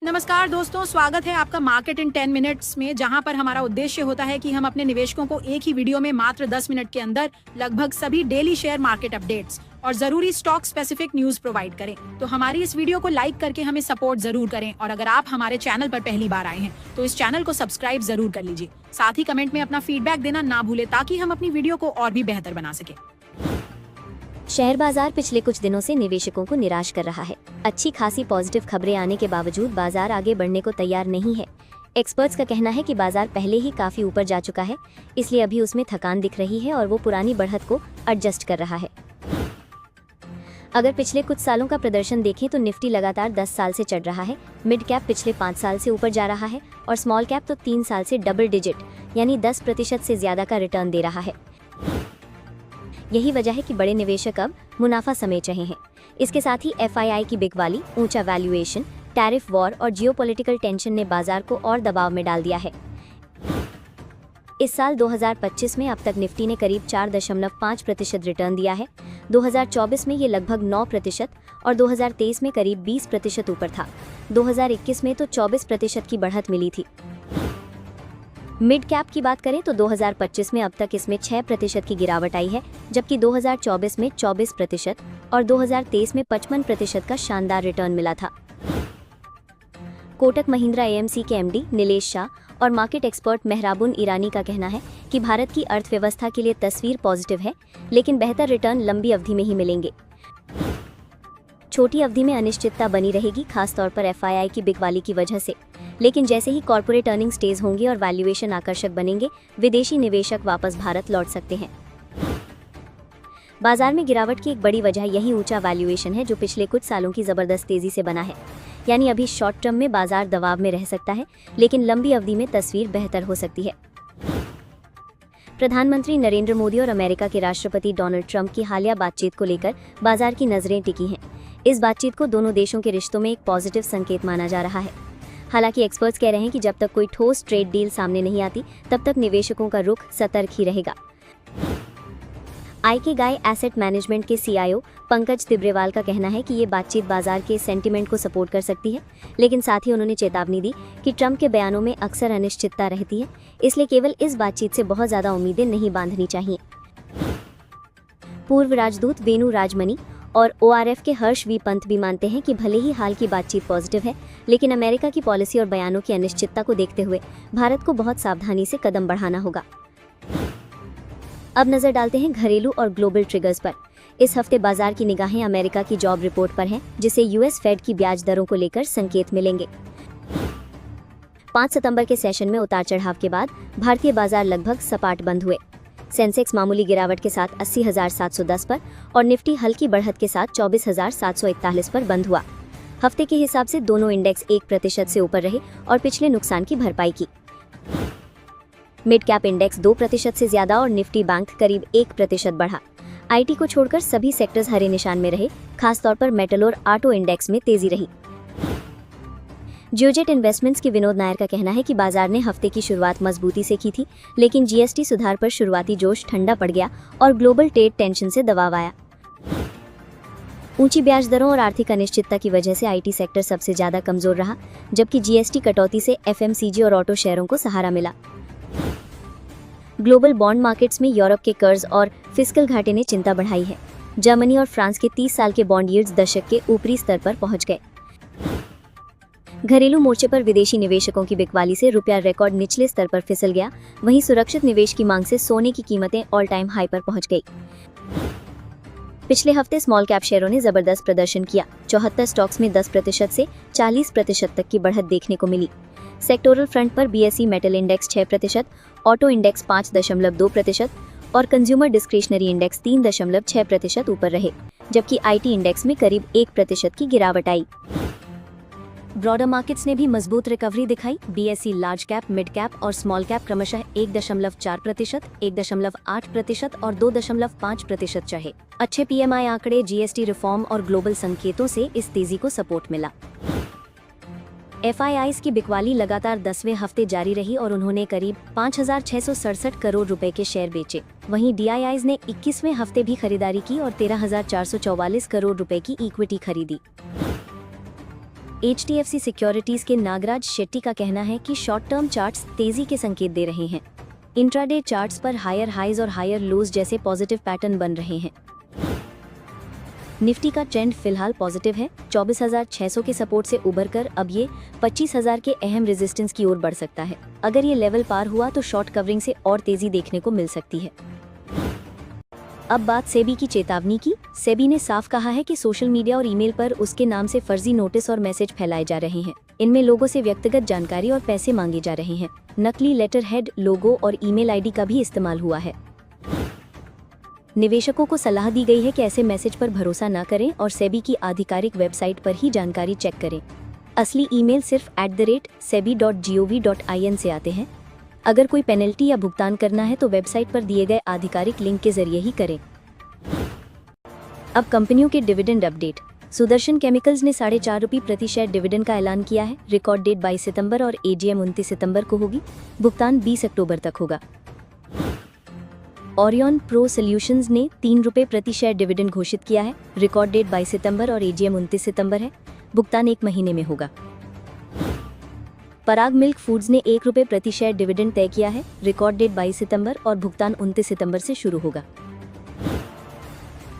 नमस्कार दोस्तों, स्वागत है आपका मार्केट इन 10 मिनट्स में, जहां पर हमारा उद्देश्य होता है कि हम अपने निवेशकों को एक ही वीडियो में मात्र 10 मिनट के अंदर लगभग सभी डेली शेयर मार्केट अपडेट्स और जरूरी स्टॉक स्पेसिफिक न्यूज प्रोवाइड करें। तो हमारी इस वीडियो को लाइक करके हमें सपोर्ट जरूर करें, और अगर आप हमारे चैनल पर पहली बार आए हैं तो इस चैनल को सब्सक्राइब जरूर कर लीजिए। साथ ही कमेंट में अपना फीडबैक देना ना भूले, ताकि हम अपनी वीडियो को और भी बेहतर बना सके। शेयर बाजार पिछले कुछ दिनों से निवेशकों को निराश कर रहा है। अच्छी खासी पॉजिटिव खबरें आने के बावजूद बाजार आगे बढ़ने को तैयार नहीं है। एक्सपर्ट्स का कहना है कि बाजार पहले ही काफी ऊपर जा चुका है, इसलिए अभी उसमें थकान दिख रही है और वो पुरानी बढ़त को एडजस्ट कर रहा है। अगर पिछले कुछ सालों का प्रदर्शन देखें तो निफ्टी लगातार 10 साल से चढ़ रहा है, मिड कैप पिछले 5 साल से ऊपर जा रहा है और स्मॉल कैप तो 3 साल से डबल डिजिट यानी 10% से ज्यादा का रिटर्न दे रहा है। यही वजह है कि बड़े निवेशक अब मुनाफा समेट रहे हैं। इसके साथ ही एफआईआई की बिकवाली, ऊंचा वैल्यूएशन, टैरिफ वॉर और जियोपॉलिटिकल टेंशन ने बाजार को और दबाव में डाल दिया है। इस साल 2025 में अब तक निफ्टी ने करीब 4.5% रिटर्न दिया है। 2024 में ये लगभग 9% और 2023 में करीब 20% ऊपर था। 2021 में तो 24% की बढ़त मिली थी। मिड कैप की बात करें तो 2025 में अब तक इसमें 6% की गिरावट आई है, जबकि 2024 में 24% और 2023 में 55% का शानदार रिटर्न मिला था। कोटक महिंद्रा एएमसी के एमडी नीलेश शाह और मार्केट एक्सपर्ट मेहराबुन ईरानी का कहना है कि भारत की अर्थव्यवस्था के लिए तस्वीर पॉजिटिव है, लेकिन बेहतर रिटर्न लंबी अवधि में ही मिलेंगे। छोटी अवधि में अनिश्चितता बनी रहेगी, खासतौर पर एफआईआई की बिकवाली की वजह से, लेकिन जैसे ही कॉर्पोरेट अर्निंग्स तेज होंगे और वैल्यूएशन आकर्षक बनेंगे, विदेशी निवेशक वापस भारत लौट सकते हैं। बाजार में गिरावट की एक बड़ी वजह यही ऊंचा वैल्यूएशन है, जो पिछले कुछ सालों की जबरदस्त तेजी से बना है। यानी अभी शॉर्ट टर्म में बाजार दबाव में रह सकता है, लेकिन लंबी अवधि में तस्वीर बेहतर हो सकती है। प्रधानमंत्री नरेंद्र मोदी और अमेरिका के राष्ट्रपति डोनाल्ड ट्रंप की हालिया बातचीत को लेकर बाजार की नजरें टिकी हैं। इस बातचीत को दोनों देशों के रिश्तों में एक पॉजिटिव संकेत माना जा रहा है। हालांकि एक्सपर्ट्स कह रहे हैं कि जब तक कोई ठोस ट्रेड डील सामने नहीं आती, तब तक निवेशकों का रुख सतर्क ही रहेगा। आईकेगाई एसेट मैनेजमेंट के सीईओ पंकज तिब्रेवाल का कहना है कि ये बातचीत बाजार के सेंटिमेंट को सपोर्ट कर सकती है, लेकिन साथ ही उन्होंने चेतावनी दी कि ट्रंप के बयानों में अक्सर अनिश्चितता रहती है, इसलिए केवल इस बातचीत से बहुत ज्यादा उम्मीदें नहीं बांधनी चाहिए। पूर्व राजदूत वेणु राजमनी और ओआरएफ के हर्ष वी पंत भी मानते हैं कि भले ही हाल की बातचीत पॉजिटिव है, लेकिन अमेरिका की पॉलिसी और बयानों की अनिश्चितता को देखते हुए भारत को बहुत सावधानी से कदम बढ़ाना होगा। अब नजर डालते हैं घरेलू और ग्लोबल ट्रिगर्स पर। इस हफ्ते बाजार की निगाहें अमेरिका की जॉब रिपोर्ट पर हैं, जिसे यूएस फेड की ब्याज दरों को लेकर संकेत मिलेंगे। 5 सितंबर के सेशन में उतार चढ़ाव के बाद भारतीय बाजार लगभग सपाट बंद हुए। सेंसेक्स मामूली गिरावट के साथ 80,710 पर और निफ्टी हल्की बढ़त के साथ 24,741 पर बंद हुआ। हफ्ते के हिसाब से दोनों इंडेक्स 1% से ऊपर रहे और पिछले नुकसान की भरपाई की। मिड कैप इंडेक्स 2% से ज्यादा और निफ्टी बैंक करीब 1% बढ़ा। आईटी को छोड़कर सभी सेक्टर्स हरे निशान में रहे, खासतौर पर मेटल और ऑटो इंडेक्स में तेजी रही। जियोजेट इन्वेस्टमेंट्स के विनोद नायर का कहना है कि बाजार ने हफ्ते की शुरुआत मजबूती से की थी, लेकिन जीएसटी सुधार पर शुरुआती जोश ठंडा पड़ गया और ग्लोबल ट्रेड टेंशन से दबाव आया। ऊंची ब्याज दरों और आर्थिक अनिश्चितता की वजह से आईटी सेक्टर सबसे ज्यादा कमजोर रहा, जबकि जीएसटी कटौती से एफएमसीजी और ऑटो शेयरों को सहारा मिला। ग्लोबल बॉन्ड मार्केट्स में यूरोप के कर्ज और फिस्कल घाटे ने चिंता बढ़ाई है। जर्मनी और फ्रांस के 30 साल के बॉन्ड यील्ड्स दशक के ऊपरी स्तर पर पहुंच गए। घरेलू मोर्चे पर विदेशी निवेशकों की बिकवाली से रुपया रिकॉर्ड निचले स्तर पर फिसल गया। वहीं सुरक्षित निवेश की मांग से सोने की कीमतें ऑल टाइम हाई पर पहुंच गई। पिछले हफ्ते स्मॉल कैप शेयरों ने जबरदस्त प्रदर्शन किया। 74 स्टॉक्स में 10% से 40% तक की बढ़त देखने को मिली। सेक्टोरल फ्रंट पर BSE metal index 6%, auto index 5.2% और कंज्यूमर डिस्क्रिशनरी इंडेक्स 3.6% ऊपर रहे, जबकि आईटी इंडेक्स में करीब 1% की गिरावट आई। ब्रॉडर मार्केट्स ने भी मजबूत रिकवरी दिखाई। BSE large cap, mid cap और स्मॉल कैप क्रमशः 1.4%, 1.8% और 2.5% चढ़े। अच्छे पीएमआई आंकड़े, जीएसटी रिफॉर्म और ग्लोबल संकेतों से इस तेजी को सपोर्ट मिला। एफआईआईज की बिकवाली लगातार 10वें हफ्ते जारी रही और उन्होंने करीब 5,667 करोड़ रुपए के शेयर बेचे। वहीं डीआईआईज ने 21वें हफ्ते भी खरीदारी की और 13,444 करोड़ रुपए की इक्विटी खरीदी। HDFC सिक्योरिटीज के नागराज शेट्टी का कहना है कि शॉर्ट टर्म चार्ट्स तेजी के संकेत दे रहे हैं। इंट्राडे चार्ट्स पर हायर हाइज और हायर लोज जैसे पॉजिटिव पैटर्न बन रहे हैं। निफ्टी का ट्रेंड फिलहाल पॉजिटिव है। 24,600 के सपोर्ट से उभरकर अब ये 25,000 के अहम रेजिस्टेंस की ओर बढ़ सकता है। अगर ये लेवल पार हुआ तो शॉर्ट कवरिंग से और तेजी देखने को मिल सकती है। अब बात सेबी की चेतावनी की। सेबी ने साफ कहा है कि सोशल मीडिया और ईमेल पर उसके नाम से फर्जी नोटिस और मैसेज फैलाए जा रहे हैं। इनमें लोगों से व्यक्तिगत जानकारी और पैसे मांगे जा रहे हैं। नकली लेटर हेड, लोगो और ईमेल आईडी का भी इस्तेमाल हुआ है। निवेशकों को सलाह दी गई है कि ऐसे मैसेज पर भरोसा न करें और सेबी की आधिकारिक वेबसाइट पर ही जानकारी चेक करें। असली ईमेल सिर्फ @sebi.gov.in से आते हैं। अगर कोई पेनल्टी या भुगतान करना है तो वेबसाइट पर दिए गए आधिकारिक लिंक के जरिए ही करें। अब कंपनियों के डिविडेंड अपडेट। सुदर्शन केमिकल्स ने ₹4.5 प्रति शेयर डिविडेंड का ऐलान किया है। रिकॉर्ड डेट 22 सितंबर और एजीएम 29 सितंबर को होगी। भुगतान 20 अक्टूबर तक होगा। ओरियन प्रो सॉल्यूशंस ने ₹3 प्रति शेयर डिविडेंड घोषित किया है। रिकॉर्ड डेट 22 सितंबर और एजीएम 29 सितंबर है। भुगतान 1 महीने में होगा। पराग मिल्क फूड्स ने ₹1 प्रति शेयर डिविडेंड तय किया है। रिकॉर्ड डेट 22 सितंबर और भुगतान 29 सितंबर से शुरू होगा।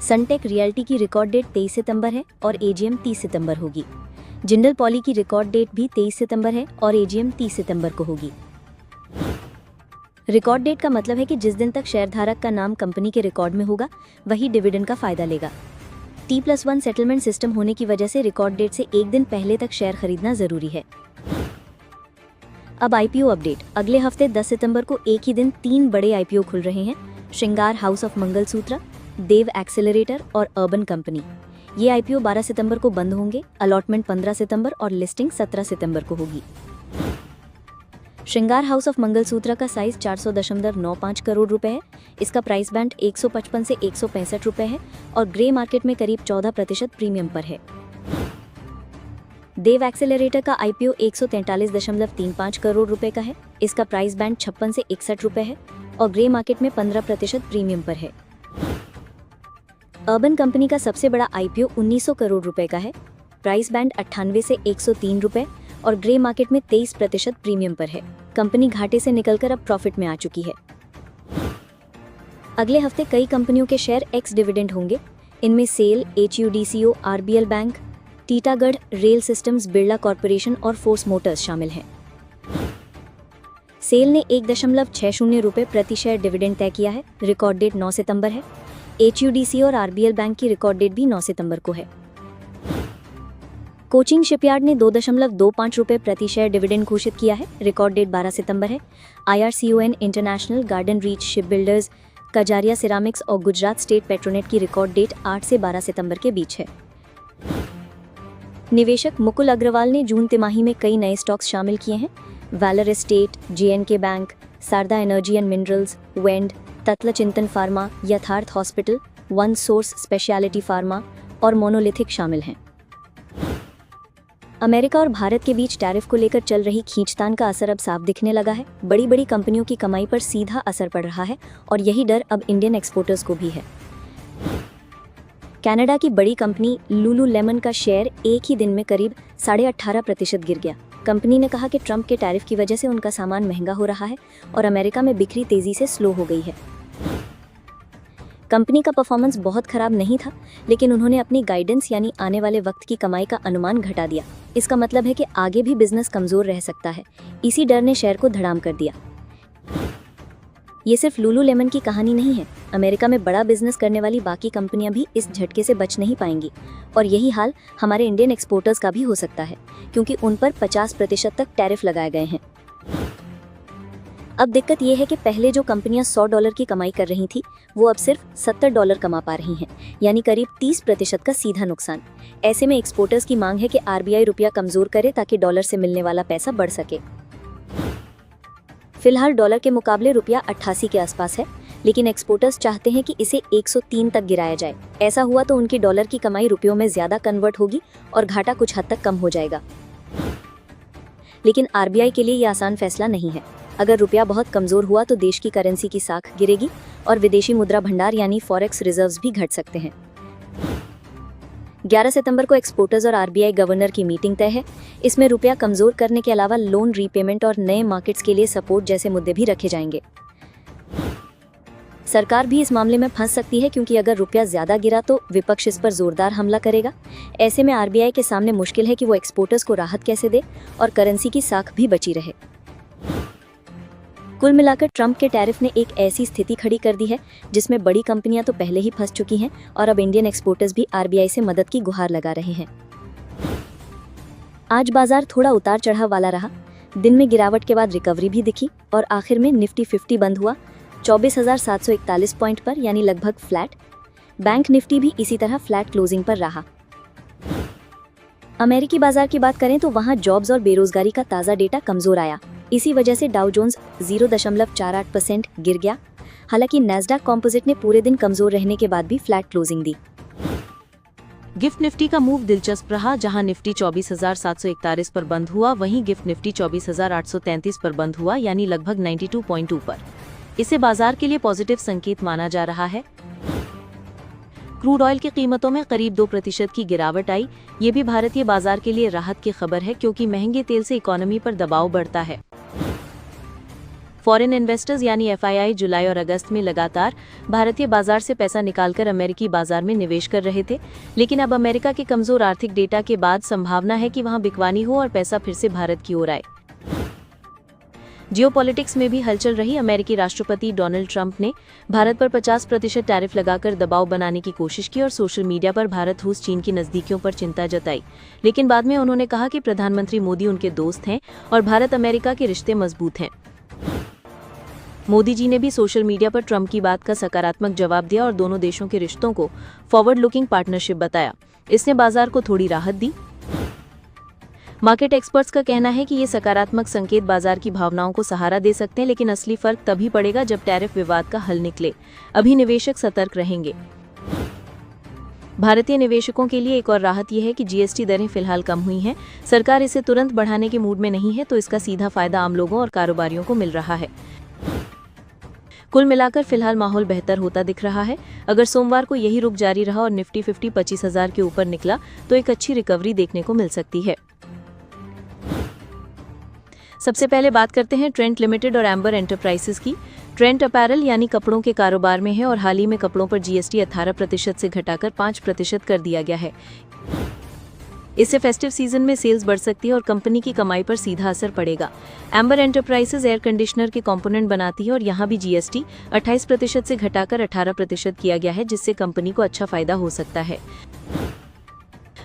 सनटेक रियल्टी की रिकॉर्ड डेट 23 सितंबर है और एजीएम 30 सितंबर होगी। जिंदल पॉली की रिकॉर्ड डेट भी 23 सितंबर है और एजीएम 30 सितंबर को होगी। रिकॉर्ड डेट का मतलब है कि जिस दिन तक शेयरधारक का नाम कंपनी के रिकॉर्ड में होगा वही डिविडेंड का फायदा लेगा। T+1 सेटलमेंट सिस्टम होने की वजह से रिकॉर्ड डेट से एक दिन पहले तक शेयर खरीदना जरूरी है। अब आईपीओ अपडेट। अगले हफ्ते 10 सितंबर को एक ही दिन 3 बड़े आईपीओ खुल रहे हैं। Shringar house of Mangalsutra, Dev accelerator और अर्बन कंपनी। ये आईपीओ 12 सितंबर को बंद होंगे। अलॉटमेंट 15 सितंबर और लिस्टिंग 17 सितंबर को होगी। श्रृंगार हाउस ऑफ मंगलसूत्र का साइज 400.95 करोड़ रुपए है। इसका प्राइस बैंड 155 से 165 रुपए है और ग्रे मार्केट में करीब 14% प्रीमियम पर है। देव एक्सेलरेटर का आईपीओ 143.35 करोड़ रुपए का है। इसका प्राइस बैंड 56 से 61 रुपए है और ग्रे मार्केट में 15% प्रीमियम पर है। अर्बन कंपनी का सबसे बड़ा आईपीओ 1900 करोड़ रुपए का है। प्राइस बैंड 98 से 103 रुपए और ग्रे मार्केट में 23% प्रीमियम पर है। कंपनी घाटे से निकलकर अब प्रॉफिट में आ चुकी है। अगले हफ्ते कई कंपनियों के शेयर एक्स डिविडेंड होंगे। इनमें SAIL, HUDCO, RBL bank, Titagarh rail systems, Birla corporation और फोर्स मोटर्स शामिल हैं। सेल ने 1.60 रुपए प्रति शेयर डिविडेंड तय किया है। रिकॉर्ड डेट 9 सितंबर है। HUDCO और RBL बैंक की रिकॉर्ड डेट भी 9 सितंबर को है। कोचिंग शिपयार्ड ने 2.25 रुपए प्रति शेयर डिविडेंड घोषित किया है। रिकॉर्ड डेट 12 सितंबर है। IRCON international, garden reach ship builders, Kajaria ceramics और गुजरात स्टेट पेट्रोनेट की रिकॉर्ड डेट 8 से 12 सितंबर के बीच है। निवेशक मुकुल अग्रवाल ने जून तिमाही में कई नए स्टॉक्स शामिल किए हैं। Valor Estate, JNK bank, Sharda energy and minerals, वेंड, Tatva Chintan pharma, Yatharth hospital, one source speciality pharma और मोनोलिथिक शामिल हैं। अमेरिका और भारत के बीच टैरिफ को लेकर चल रही खींचतान का असर अब साफ दिखने लगा है। बड़ी बड़ी कंपनियों की कमाई पर सीधा असर पड़ रहा है और यही डर अब इंडियन एक्सपोर्टर्स को भी है। कनाडा की बड़ी कंपनी लुलुलेमन का शेयर एक ही दिन में करीब 18.5% गिर गया। कंपनी ने कहा कि ट्रंप के टैरिफ की वजह से उनका सामान महंगा हो रहा है और अमेरिका में बिक्री तेजी से स्लो हो गई है। कंपनी का परफॉर्मेंस बहुत खराब नहीं था, लेकिन उन्होंने अपनी गाइडेंस यानी आने वाले वक्त की कमाई का अनुमान घटा दिया। इसका मतलब है कि आगे भी बिजनेस कमजोर रह सकता है। इसी डर ने शेयर को धड़ाम कर दिया। ये सिर्फ लुलुलेमन की कहानी नहीं है। अमेरिका में बड़ा बिजनेस करने वाली बाकी कंपनियां भी इस झटके से बच नहीं पाएंगी और यही हाल हमारे इंडियन एक्सपोर्टर्स का भी हो सकता है, क्योंकि उन पर 50% तक टैरिफ लगाए गए हैं। अब दिक्कत यह है कि पहले जो कंपनियां $100 की कमाई कर रही थी वो अब सिर्फ $70 कमा पा रही हैं, यानी करीब 30% का सीधा नुकसान। ऐसे में एक्सपोर्टर्स की मांग है कि RBI रुपया कमजोर करे ताकि डॉलर से मिलने वाला पैसा बढ़ सके। फिलहाल डॉलर के मुकाबले रुपया 88 के आसपास है, लेकिन एक्सपोर्टर्स चाहते हैं कि इसे 103 तक गिराया जाए। ऐसा हुआ तो उनकी डॉलर की कमाई रुपयों में ज्यादा कन्वर्ट होगी और घाटा कुछ हद तक कम हो जाएगा। लेकिन RBI के लिए यह आसान फैसला नहीं है। अगर रुपया बहुत कमजोर हुआ तो देश की करेंसी की साख गिरेगी और विदेशी मुद्रा भंडार यानी फॉरेक्स रिजर्व्स भी घट सकते हैं। 11 सितंबर को एक्सपोर्टर्स और आरबीआई गवर्नर की मीटिंग तय है। इसमें रुपया कमजोर करने के अलावा लोन रीपेमेंट और नए मार्केट्स के लिए सपोर्ट जैसे मुद्दे भी रखे जाएंगे। सरकार भी इस मामले में फंस सकती है क्योंकि अगर रुपया ज्यादा गिरा तो विपक्ष इस पर जोरदार हमला करेगा। ऐसे में आरबीआई के सामने मुश्किल है कि वो एक्सपोर्टर्स को राहत कैसे दे और करेंसी की साख भी बची रहे। कुल मिलाकर ट्रंप के टैरिफ ने एक ऐसी स्थिति खड़ी कर दी है जिसमें बड़ी कंपनियां तो पहले ही फंस चुकी हैं और अब इंडियन एक्सपोर्टर्स भी आरबीआई से मदद की गुहार लगा रहे हैं। आज बाजार थोड़ा उतार चढ़ाव वाला रहा। दिन में गिरावट के बाद रिकवरी भी दिखी और आखिर में निफ्टी 50 बंद हुआ 24,741 पॉइंट पर, यानी लगभग फ्लैट। बैंक निफ्टी भी इसी तरह फ्लैट क्लोजिंग पर रहा। अमेरिकी बाजार की बात करें तो वहां जॉब्स और बेरोजगारी का ताज़ा डेटा कमजोर आया। इसी वजह से डाउ जोन्स 0.48% गिर गया। हालांकि नैस्डैक कॉम्पोजिट ने पूरे दिन कमजोर रहने के बाद भी फ्लैट क्लोजिंग दी। गिफ्ट निफ्टी का मूव दिलचस्प रहा, जहां निफ्टी 24,741 पर बंद हुआ, वहीं गिफ्ट निफ्टी 24,833 पर बंद हुआ, यानी लगभग 92 पॉइंट ऊपर। इसे बाजार के लिए पॉजिटिव संकेत माना जा रहा है। क्रूड ऑयल की कीमतों में करीब 2% की गिरावट आई। ये भी भारतीय बाजार के लिए राहत की खबर है क्योंकि महंगे तेल से इकोनॉमी पर दबाव बढ़ता है। फॉरेन इन्वेस्टर्स यानी एफआईआई जुलाई और अगस्त में लगातार भारतीय बाजार से पैसा निकालकर अमेरिकी बाजार में निवेश कर रहे थे, लेकिन अब अमेरिका के कमजोर आर्थिक डेटा के बाद संभावना है कि वहां बिकवानी हो और पैसा फिर से भारत की ओर आए। जियोपॉलिटिक्स में भी हलचल रही। अमेरिकी राष्ट्रपति डोनाल्ड ट्रंप ने भारत पर 50% टैरिफ लगाकर दबाव बनाने की कोशिश की और सोशल मीडिया पर भारत रूस चीन की नजदीकियों पर चिंता जताई, लेकिन बाद में उन्होंने कहा कि प्रधानमंत्री मोदी उनके दोस्त हैं और भारत अमेरिका के रिश्ते मजबूत हैं। मोदी जी ने भी सोशल मीडिया पर ट्रंप की बात का सकारात्मक जवाब दिया और दोनों देशों के रिश्तों को फॉरवर्ड लुकिंग पार्टनरशिप बताया। इसने बाजार को थोड़ी राहत दी। मार्केट एक्सपर्ट्स का कहना है कि ये सकारात्मक संकेत बाजार की भावनाओं को सहारा दे सकते हैं, लेकिन असली फर्क तभी पड़ेगा जब टैरिफ विवाद का हल निकले। अभी निवेशक सतर्क रहेंगे। भारतीय निवेशकों के लिए एक और राहत यह है कि जीएसटी दरें फिलहाल कम हुई हैं। सरकार इसे तुरंत बढ़ाने के मूड में नहीं है, तो इसका सीधा फायदा आम लोगों और कारोबारियों को मिल रहा है। कुल मिलाकर फिलहाल माहौल बेहतर होता दिख रहा है। अगर सोमवार को यही रुख जारी रहा और निफ्टी 50 25,000 के ऊपर निकला तो एक अच्छी रिकवरी देखने को मिल सकती है। सबसे पहले बात करते हैं ट्रेंट लिमिटेड और एम्बर एंटरप्राइजेस की। ट्रेंट अपैरल यानी कपड़ों के कारोबार में है और हाल ही में कपड़ों पर जीएसटी 18% से घटाकर 5% कर दिया गया है। इससे फेस्टिव सीजन में सेल्स बढ़ सकती है और कंपनी की कमाई पर सीधा असर पड़ेगा। एम्बर एंटरप्राइजेस एयर कंडीशनर के कंपोनेंट बनाती है और यहाँ भी जीएसटी 28% से घटाकर 18% किया गया है, जिससे कंपनी को अच्छा फायदा हो सकता है।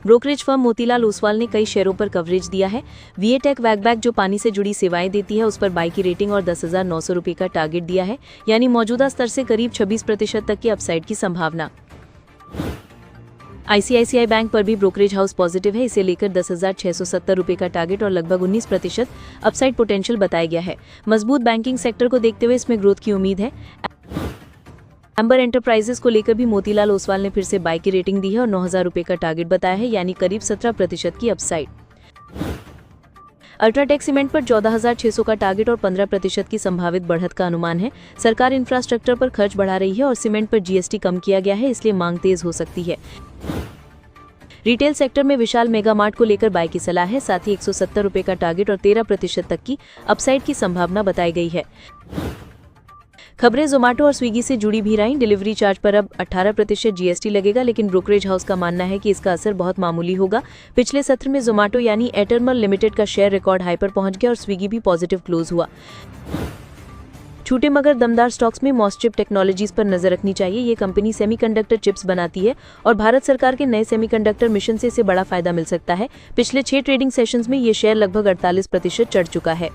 ब्रोकरेज फर्म मोतीलाल ओसवाल ने कई शेयरों पर कवरेज दिया है। वीएटेक वैगबैक जो पानी से जुड़ी सेवाएं देती है, उस पर बाई की रेटिंग और 10,900 रुपये का टारगेट दिया है, यानी मौजूदा स्तर से करीब 26% तक की अपसाइड की संभावना। आईसीआईसीआई बैंक पर भी ब्रोकरेज हाउस पॉजिटिव है। इसे लेकर 10,670 रुपये का टारगेट और लगभग 19% अपसाइड पोटेंशियल बताया गया है। मजबूत बैंकिंग सेक्टर को देखते हुए इसमें ग्रोथ की उम्मीद है। एम्बर एंटरप्राइजेस को लेकर भी मोतीलाल ओसवाल ने फिर से बाई की रेटिंग दी है और 9,000 रुपये का टारगेट बताया है, यानी करीब 17% की अपसाइड। अल्ट्राटेक सीमेंट पर 14,600 का टारगेट और 15% की संभावित बढ़त का अनुमान है। सरकार इंफ्रास्ट्रक्चर पर खर्च बढ़ा रही है और सीमेंट पर जीएसटी कम किया गया है, इसलिए मांग तेज हो सकती है। रिटेल सेक्टर में विशाल मेगा मार्ट को लेकर बाई की सलाह है, साथ ही 170 रुपये का टारगेट और 13% तक की अपसाइड की संभावना बताई गई है। खबरें जोमेटो और स्विगी से जुड़ी भी रहीं। डिलीवरी चार्ज पर अब 18% जीएसटी लगेगा, लेकिन ब्रोकरेज हाउस का मानना है कि इसका असर बहुत मामूली होगा। पिछले सत्र में जोमेटो यानी एटर्मल लिमिटेड का शेयर रिकॉर्ड हाई पर पहुंच गया और स्विगी भी पॉजिटिव क्लोज हुआ। छोटे मगर दमदार स्टॉक्स में मॉसचिप टेक्नोलॉजीज पर नजर रखनी चाहिए। ये कंपनी सेमीकंडक्टर चिप्स बनाती है और भारत सरकार के नए सेमीकंडक्टर मिशन से इसे बड़ा फायदा मिल सकता है। पिछले 6 ट्रेडिंग सेशंस में ये शेयर लगभग 48% चढ़ चुका है।